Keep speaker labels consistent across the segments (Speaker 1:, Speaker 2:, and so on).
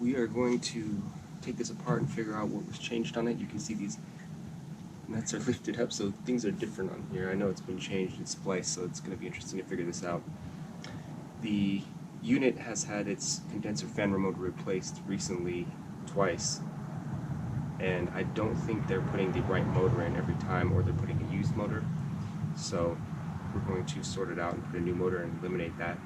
Speaker 1: we are going to take this apart and figure out what was changed on it. You can see these nuts are lifted up, so things are different on here. I know it's been changed and spliced, so it's going to be interesting to figure this out. The unit has had its condenser fan remote replaced recently twice, and I don't think they're putting the right motor in every time, or they're putting a used motor. So we're going to sort it out and put a new motor and eliminate that.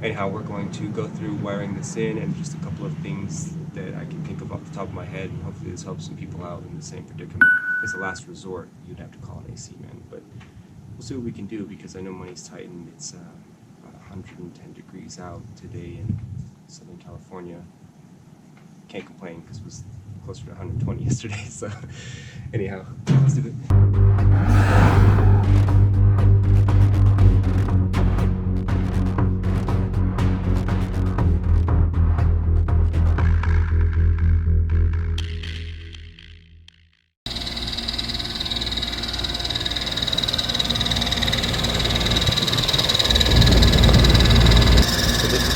Speaker 1: Anyhow, we're going to go through wiring this in and just a couple of things that I can think of off the top of my head, and hopefully this helps some people out in the same predicament. As a last resort, you'd have to call an AC man, but we'll see what we can do, because I know money's tight and it's about 110 degrees out today in Southern California. Can't complain because it was closer to 120 yesterday, so anyhow, let's do it.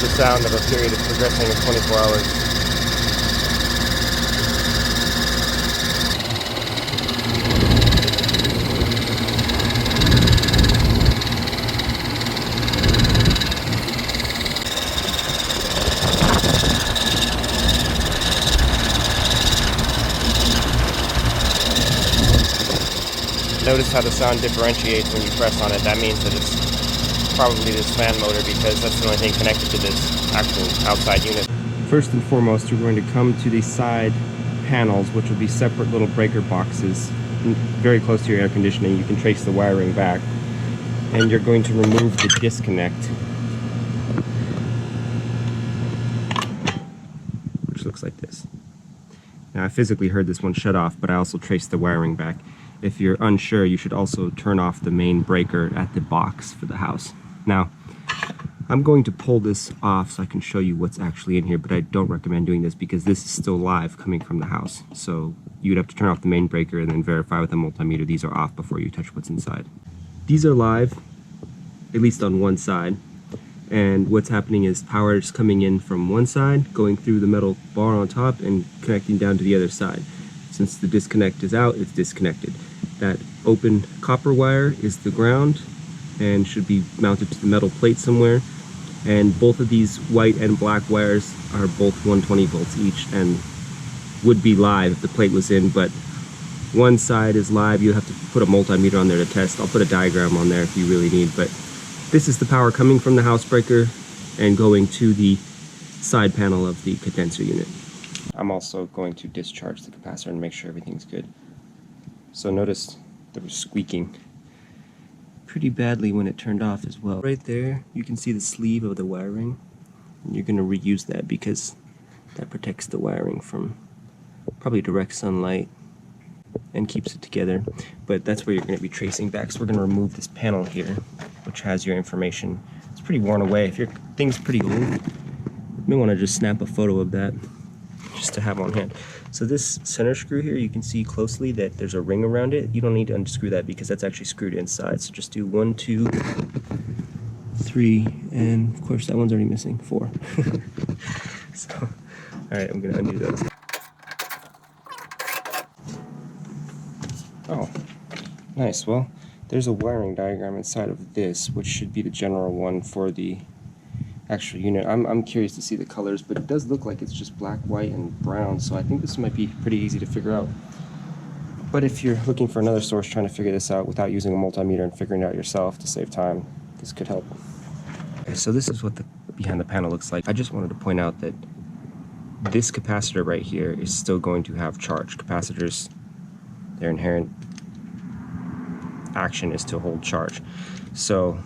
Speaker 1: The sound of a period of progressing of 24 hours. Notice how the sound differentiates when you press on it. That means that it's probably this fan motor, because that's the only thing connected to this actual outside unit. First and foremost, you're going to come to the side panels, which will be separate little breaker boxes very close to your air conditioning. You can trace the wiring back, and you're going to remove the disconnect, which looks like this. Now, I physically heard this one shut off, but I also traced the wiring back. If you're unsure, you should also turn off the main breaker at the box for the house. Now, I'm going to pull this off so I can show you what's actually in here, but I don't recommend doing this because this is still live coming from the house. So you'd have to turn off the main breaker and then verify with a multimeter these are off before you touch what's inside. These are live, at least on one side. And what's happening is power is coming in from one side, going through the metal bar on top and connecting down to the other side. Since the disconnect is out, it's disconnected. That open copper wire is the ground and should be mounted to the metal plate somewhere. And both of these white and black wires are both 120 volts each and would be live if the plate was in, but one side is live. You have to put a multimeter on there to test. I'll put a diagram on there if you really need, but this is the power coming from the house breaker and going to the side panel of the condenser unit. I'm also going to discharge the capacitor and make sure everything's good. So notice there was squeaking pretty badly when it turned off as well. Right there, you can see the sleeve of the wiring. And you're going to reuse that because that protects the wiring from probably direct sunlight and keeps it together. But that's where you're going to be tracing back. So we're going to remove this panel here, which has your information. It's pretty worn away. If your thing's pretty old, you may want to just snap a photo of that just to have on hand. So this center screw here, you can see closely that there's a ring around it. You don't need to unscrew that because that's actually screwed inside. So just do 1, 2, 3, and of course that one's already missing, 4. So, all right, I'm gonna undo those. Oh, nice. Well, there's a wiring diagram inside of this, which should be the general one for the actual unit. I'm curious to see the colors, but it does look like it's just black, white, and brown, so I think this might be pretty easy to figure out. But if you're looking for another source trying to figure this out without using a multimeter and figuring it out yourself to save time, this could help. Okay, so this is what the behind the panel looks like. I just wanted to point out that this capacitor right here is still going to have charge. Capacitors, their inherent action is to hold charge. So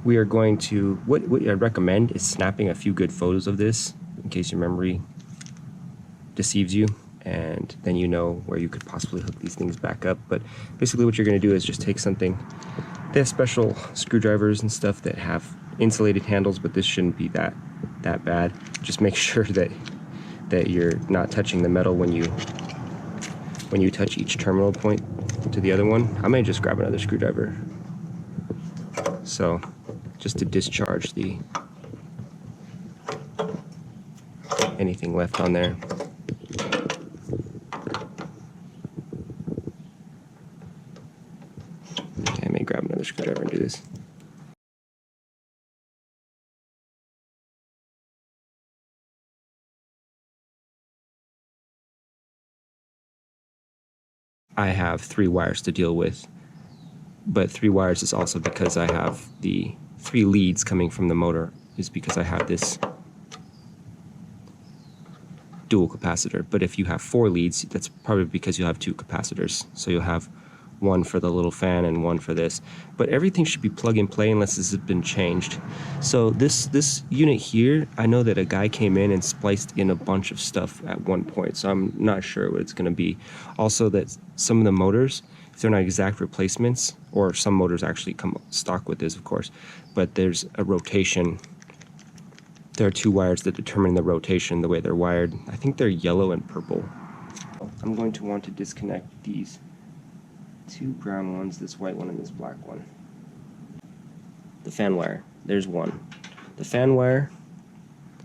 Speaker 1: we are going to, what I recommend is snapping a few good photos of this in case your memory deceives you, and then you know where you could possibly hook these things back up. But basically what you're going to do is just take something, they have special screwdrivers and stuff that have insulated handles, but this shouldn't be that bad. Just make sure that you're not touching the metal when you touch each terminal point to the other one. I may just grab another screwdriver. So just to discharge the anything left on there. Okay, I may grab another screwdriver and do this. I have 3 wires to deal with, but 3 wires is also because I have the 3 leads coming from the motor, is because I have this dual capacitor. But if you have 4 leads, that's probably because you'll have 2 capacitors. So you'll have one for the little fan and one for this. But everything should be plug and play unless this has been changed. So this unit here, I know that a guy came in and spliced in a bunch of stuff at one point, so I'm not sure what it's going to be. Also, that some of the motors, if they're not exact replacements, or some motors actually come stock with this, of course, but there's a rotation. There are 2 wires that determine the rotation, the way they're wired. I think they're yellow and purple. I'm going to want to disconnect these 2 brown ones, this white one and this black one. The fan wire, there's one. The fan wire,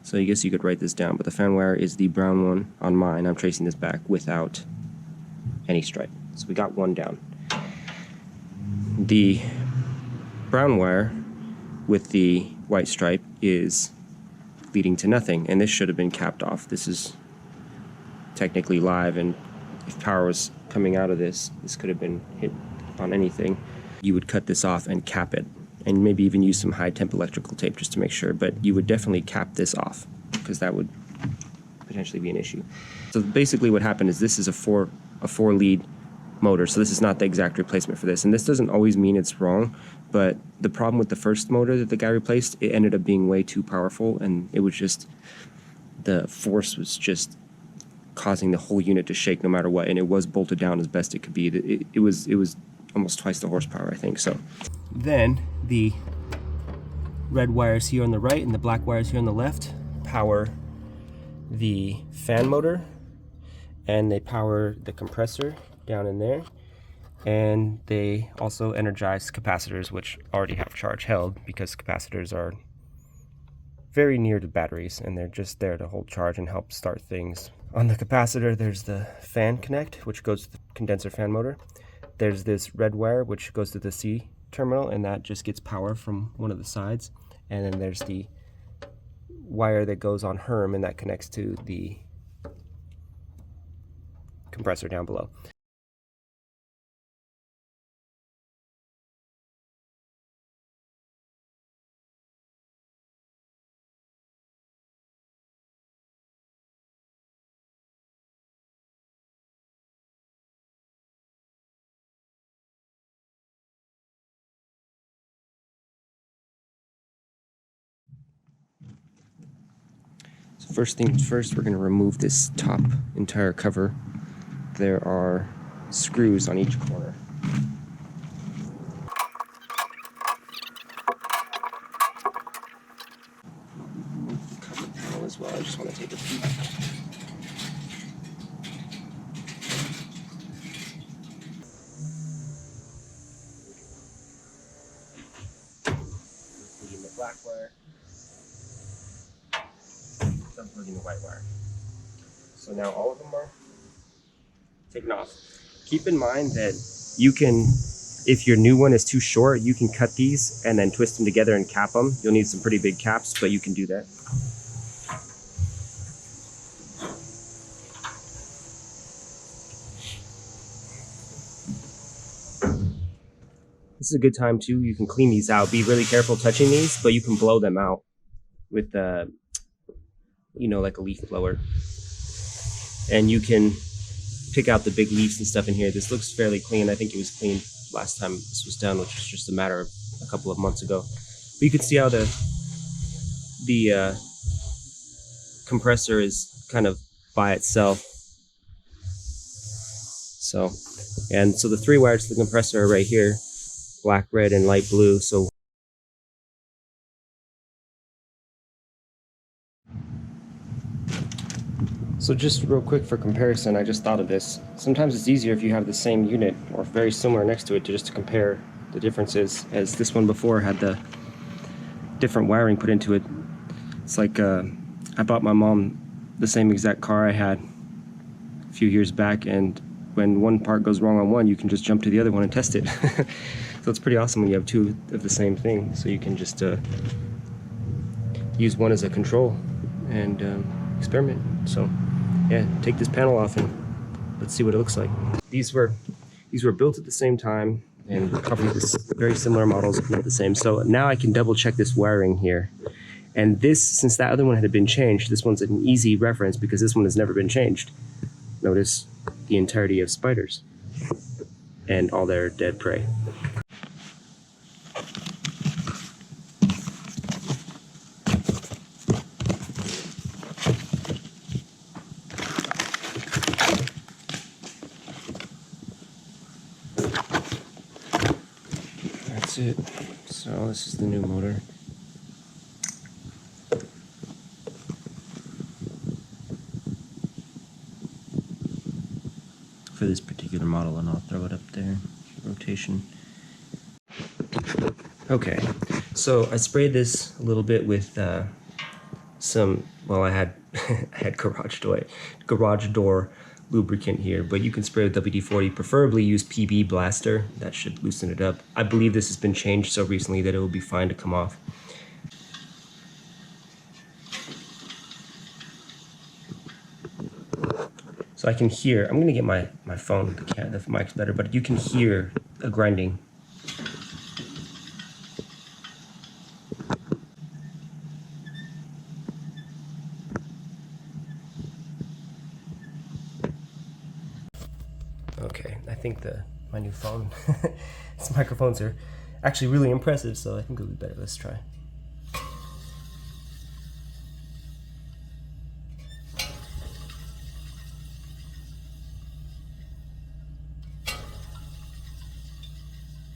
Speaker 1: so I guess you could write this down, but the fan wire is the brown one on mine. I'm tracing this back without any stripe. So we got one down. The brown wire with the white stripe is leading to nothing, and this should have been capped off. This is technically live, and if power was coming out of this, this could have been hit on anything. You would cut this off and cap it, and maybe even use some high temp electrical tape just to make sure, but you would definitely cap this off because that would potentially be an issue. So basically what happened is this is a four lead motor, so this is not the exact replacement for this, and this doesn't always mean it's wrong, but the problem with the first motor that the guy replaced, it ended up being way too powerful, and it was just, the force was just causing the whole unit to shake no matter what, and it was bolted down as best it could be. It was almost twice the horsepower, I think. So then the red wires here on the right and the black wires here on the left power the fan motor, and they power the compressor down in there, and they also energize capacitors, which already have charge held because capacitors are very near to batteries and they're just there to hold charge and help start things. On the capacitor, there's the fan connect, which goes to the condenser fan motor. There's this red wire, which goes to the C terminal, and that just gets power from one of the sides. And then there's the wire that goes on HERM, and that connects to the compressor down below. First things first, we're going to remove this top entire cover. There are screws on each corner. Cover panel as well. I just want to take a peek. Including the black wire. Including the white wire. So now all of them are taken off. Keep in mind that you can, if your new one is too short, you can cut these and then twist them together and cap them. You'll need some pretty big caps, but you can do that. This is a good time too. You can clean these out. Be really careful touching these, but you can blow them out with like a leaf blower, and you can pick out the big leaves and stuff in here. This looks fairly clean. I think it was cleaned last time this was done, which was just a matter of a couple of months ago. But you can see how the compressor is kind of by itself. So the 3 wires to the compressor are right here, black, red, and light blue. So just real quick for comparison, I just thought of this. Sometimes it's easier if you have the same unit or very similar next to it to compare the differences, as this one before had the different wiring put into it. It's like I bought my mom the same exact car I had a few years back, and when one part goes wrong on one, you can just jump to the other one and test it. So it's pretty awesome when you have two of the same thing, so you can just use one as a control and experiment. So yeah, take this panel off and let's see what it looks like. These were built at the same time and probably very similar models, if not the same. So now I can double check this wiring here. And this, since that other one had been changed, this one's an easy reference because this one has never been changed. Notice the entirety of spiders and all their dead prey. That's it. So this is the new motor. For this particular model, and I'll throw it up there. Rotation. Okay, so I sprayed this a little bit with some, well, I had garage door lubricant here, but you can spray with WD-40. Preferably use PB Blaster. That should loosen it up. I believe this has been changed so recently that it will be fine to come off. So I can hear, I'm gonna get my phone, the mic's better, but you can hear a grinding. Okay, I think my new phone, its microphones are actually really impressive, so I think it'll be better. Let's try.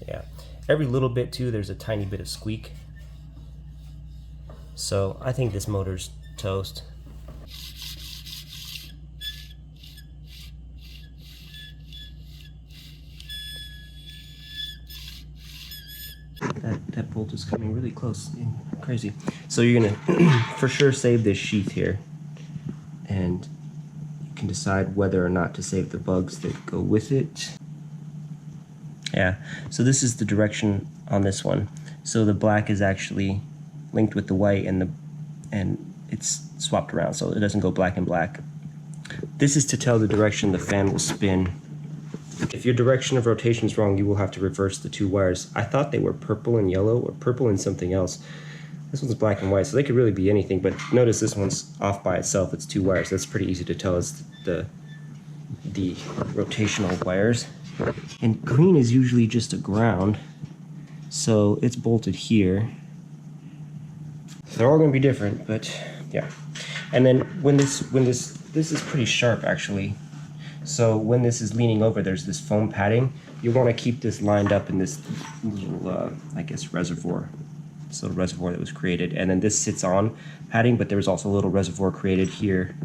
Speaker 1: Yeah, every little bit too, there's a tiny bit of squeak. So I think this motor's toast. That bolt is coming really close. Crazy. So you're gonna for sure save this sheath here, and you can decide whether or not to save the bugs that go with it. Yeah, so this is the direction on this one. So the black is actually linked with the white, and it's swapped around, so it doesn't go black and black. This is to tell the direction the fan will spin. If your direction of rotation is wrong, you will have to reverse the two wires. I thought they were purple and yellow, or purple and something else. This one's black and white, so they could really be anything, but notice this one's off by itself. It's two wires. That's pretty easy to tell. It's the rotational wires. And green is usually just a ground, so it's bolted here. They're all going to be different, but yeah. And then when this is pretty sharp actually. So when this is leaning over, there's this foam padding. You want to keep this lined up in this little, I guess, reservoir. This little reservoir that was created, and then this sits on padding, but there's also a little reservoir created here.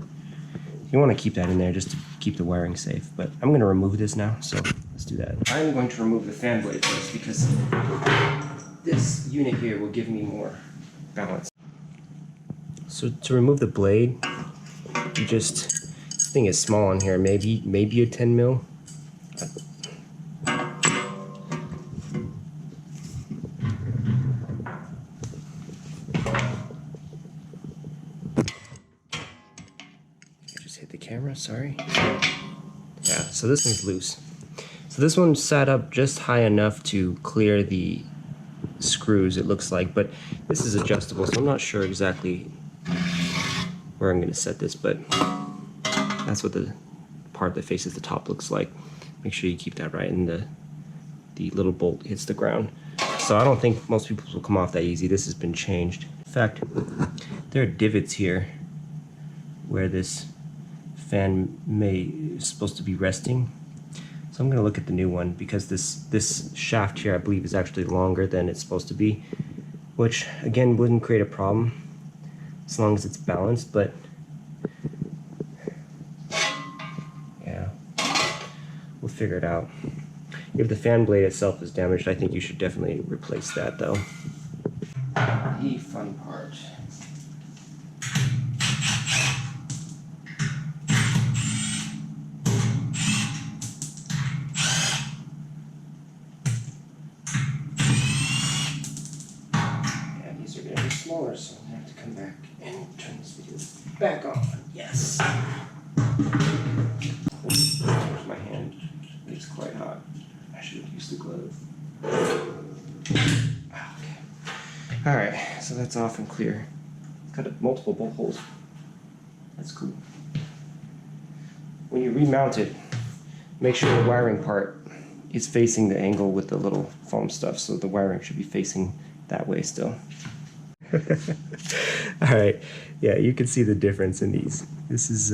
Speaker 1: You want to keep that in there just to keep the wiring safe. But I'm going to remove this now, so let's do that. I'm going to remove the fan blade first because this unit here will give me more balance. So to remove the blade, you just, this thing is small on here, maybe a 10 mil. Camera, sorry. Yeah, so this one's loose. So this one sat up just high enough to clear the screws, it looks like, but this is adjustable, so I'm not sure exactly where I'm going to set this, but that's what the part that faces the top looks like. Make sure you keep that right, and the little bolt hits the ground. So I don't think most people will come off that easy. This has been changed. In fact, there are divots here where this fan is supposed to be resting. So I'm going to look at the new one because this shaft here I believe is actually longer than it's supposed to be, which again wouldn't create a problem as long as it's balanced, but yeah, we'll figure it out. If the fan blade itself is damaged, I think you should definitely replace that though. The fun part. smaller, so I'm going to have to come back and turn this video back on. Yes! Oops, my hand is quite hot. I should have used the glove. Okay. Alright, so that's off and clear. It's got multiple bolt holes. That's cool. When you remount it, make sure the wiring part is facing the angle with the little foam stuff, so the wiring should be facing that way still. Alright, yeah, you can see the difference in these. This is,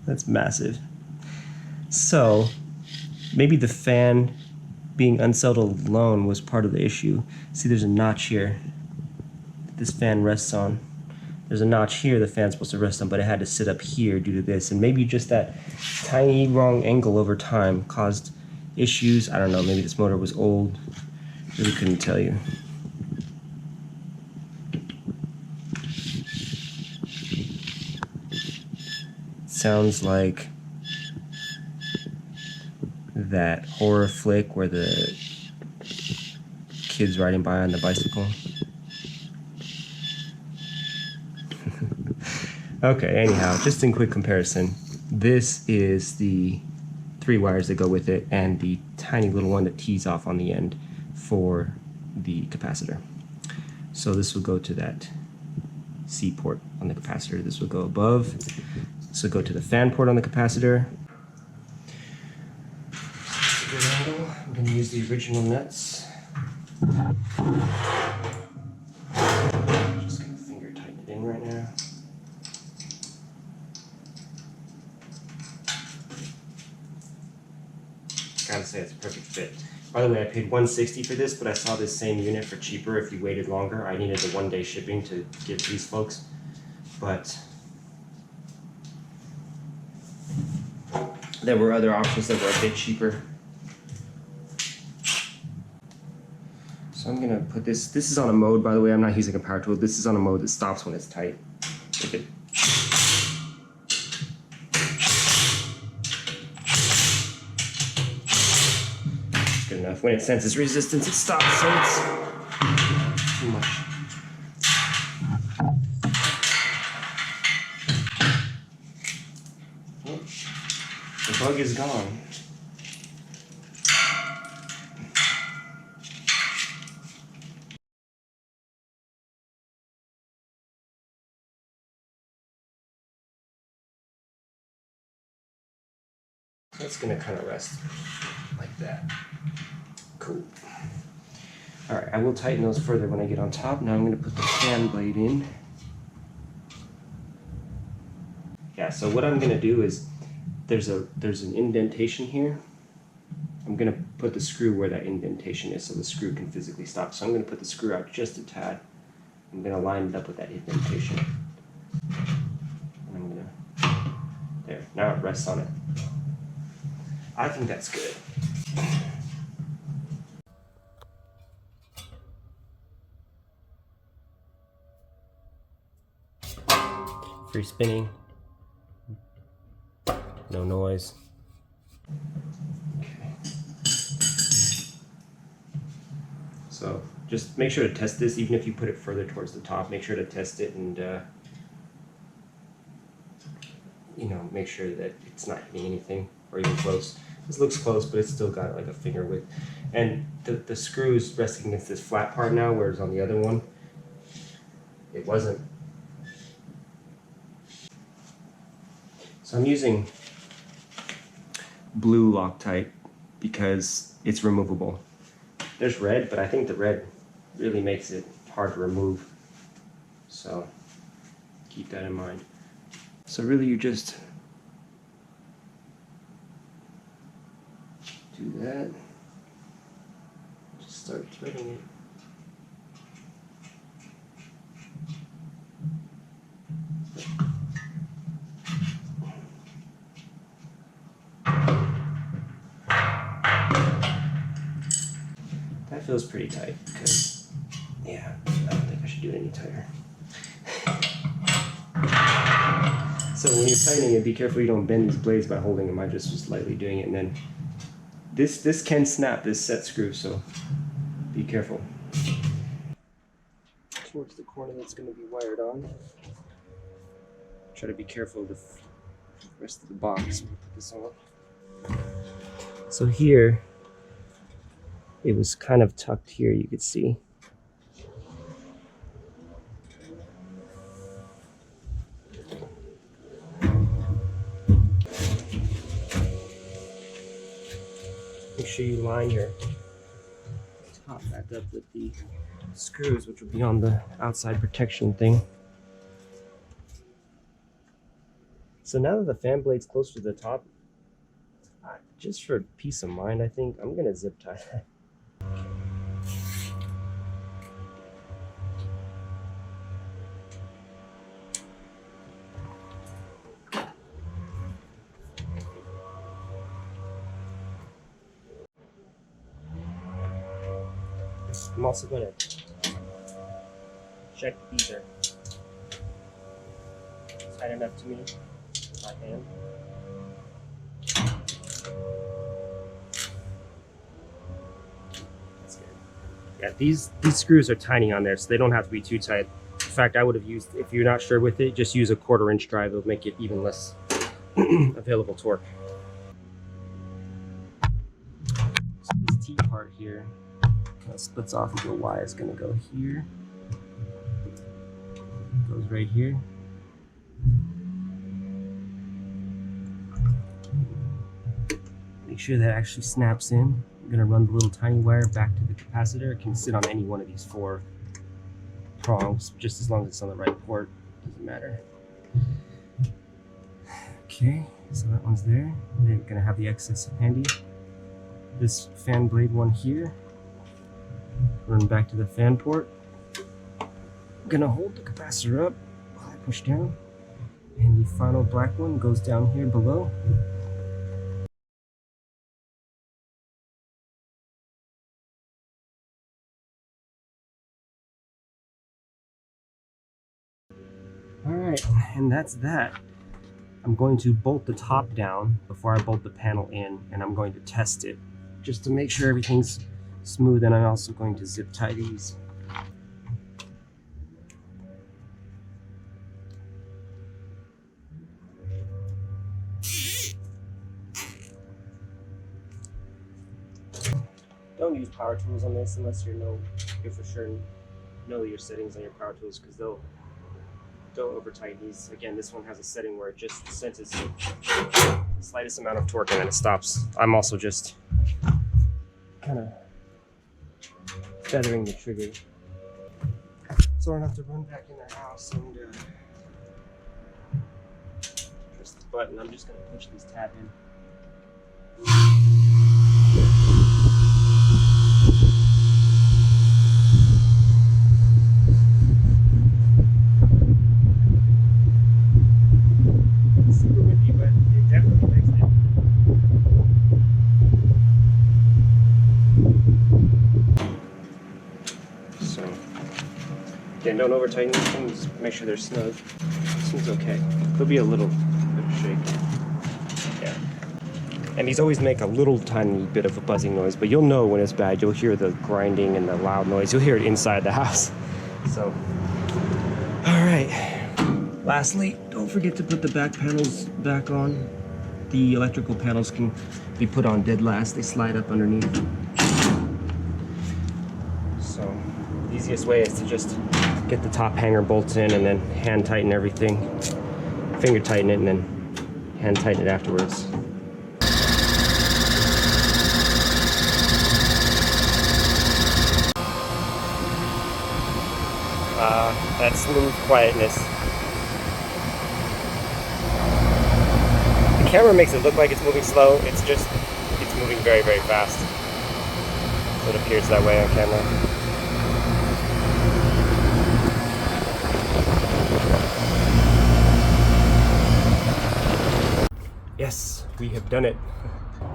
Speaker 1: that's massive. So, maybe the fan being unsettled alone was part of the issue. See, there's a notch here that this fan rests on. There's a notch here the fan's supposed to rest on, but it had to sit up here due to this. And maybe just that tiny wrong angle over time caused issues. I don't know, maybe this motor was old. Really couldn't tell you. Sounds like that horror flick where the kid's riding by on the bicycle. Okay, anyhow, just in quick comparison, this is the 3 wires that go with it and the tiny little one that tees off on the end for the capacitor. So this will go to that C port on the capacitor. This will go above. This will go to the fan port on the capacitor. Good angle. I'm going to use the original nuts. Just going to finger tighten it in right now. Gotta say it's a perfect fit. By the way, I paid $160 for this, but I saw this same unit for cheaper if you waited longer. I needed the 1-day shipping to give these folks, but there were other options that were a bit cheaper. So I'm gonna put this is on a mode, by the way. I'm not using a power tool. This is on a mode that stops when it's tight. If it good enough. When it senses resistance, it stops, so it's too much. Oh, the bug is gone. It's gonna kind of rest like that. Cool. Alright, I will tighten those further when I get on top. Now I'm going to put the fan blade in. Yeah, so what I'm going to do is there's an indentation here. I'm going to put the screw where that indentation is so the screw can physically stop. So I'm going to put the screw out just a tad. I'm going to line it up with that indentation. And I'm going to... There, now it rests on it. I think that's good. Free spinning, no noise. Okay. So just make sure to test this, even if you put it further towards the top. Make sure to test it and you know, make sure that it's not hitting anything or even close. This looks close, but it's still got like a finger width. And the screw is resting against this flat part now, whereas on the other one, it wasn't. So I'm using blue Loctite because it's removable. There's red, but I think the red really makes it hard to remove. So keep that in mind. So really you just do that. Just start threading it. That feels pretty tight because, yeah, I don't think I should do it any tighter. So when you're tightening it, be careful you don't bend these blades by holding them. I just was lightly doing it, and then this can snap, this set screw, so be careful. towards the corner that's going to be wired on. Try to be careful of the rest of the box when we put this on. So here, it was kind of tucked here, you could see. Make sure you line your top back up with the screws, which will be on the outside protection thing. So now that the fan blade's close to the top, just for peace of mind, I think I'm gonna zip tie that. I'm also gonna check these are tight enough to me with my hand. That's good. Yeah, these screws are tiny on there, so they don't have to be too tight. In fact, I would have used, if you're not sure with it, just use a 1/4-inch drive. It'll make it even less available torque. So this T part here splits off into a Y. It's going to go here. Goes right here. Make sure that actually snaps in. I'm going to run the little tiny wire back to the capacitor. It can sit on any one of these 4 prongs, just as long as it's on the right port. Doesn't matter. Okay, so that one's there. They're going to have the excess handy. This fan blade one here. Run back to the fan port. I'm gonna hold the capacitor up while I push down, and the final black one goes down here below. Alright, and that's that. I'm going to bolt the top down before I bolt the panel in, and I'm going to test it just to make sure everything's smooth, and I'm also going to zip tie these. Don't use power tools on this unless you're for sure know your settings on your power tools, because they'll over tighten these. Again, this one has a setting where it just senses the slightest amount of torque and then it stops. I'm also just kind of feathering the trigger, so I don't have to run back in the house and press the button. I'm just going to push this tab in. Super windy, but it definitely makes it. So, again, don't over tighten these things, make sure they're snug. This one's okay. There'll be a little bit of shake. Yeah. And these always make a little tiny bit of a buzzing noise, but you'll know when it's bad. You'll hear the grinding and the loud noise. You'll hear it inside the house. So, alright. Lastly, don't forget to put the back panels back on. The electrical panels can be put on dead last. They slide up underneath. So the easiest way is to just get the top hanger bolts in and then hand tighten everything. Finger tighten it and then hand tighten it afterwards. That smooth quietness. The camera makes it look like it's moving slow. It's moving very, very fast. So it appears that way on camera. Yes, we have done it.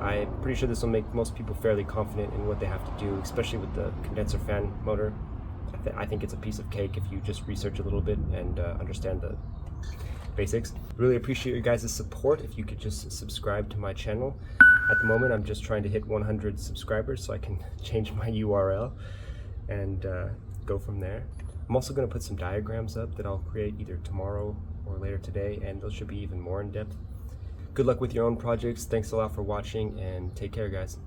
Speaker 1: I'm pretty sure this will make most people fairly confident in what they have to do, especially with the condenser fan motor. I think it's a piece of cake if you just research a little bit and understand the basics. Really appreciate your guys' support. If you could just subscribe to my channel. At the moment, I'm just trying to hit 100 subscribers so I can change my URL and go from there. I'm I'm also going to put some diagrams up that I'll create either tomorrow or later today, and those should be even more in depth. Good luck with your own projects. Thanks a lot for watching, and take care, guys.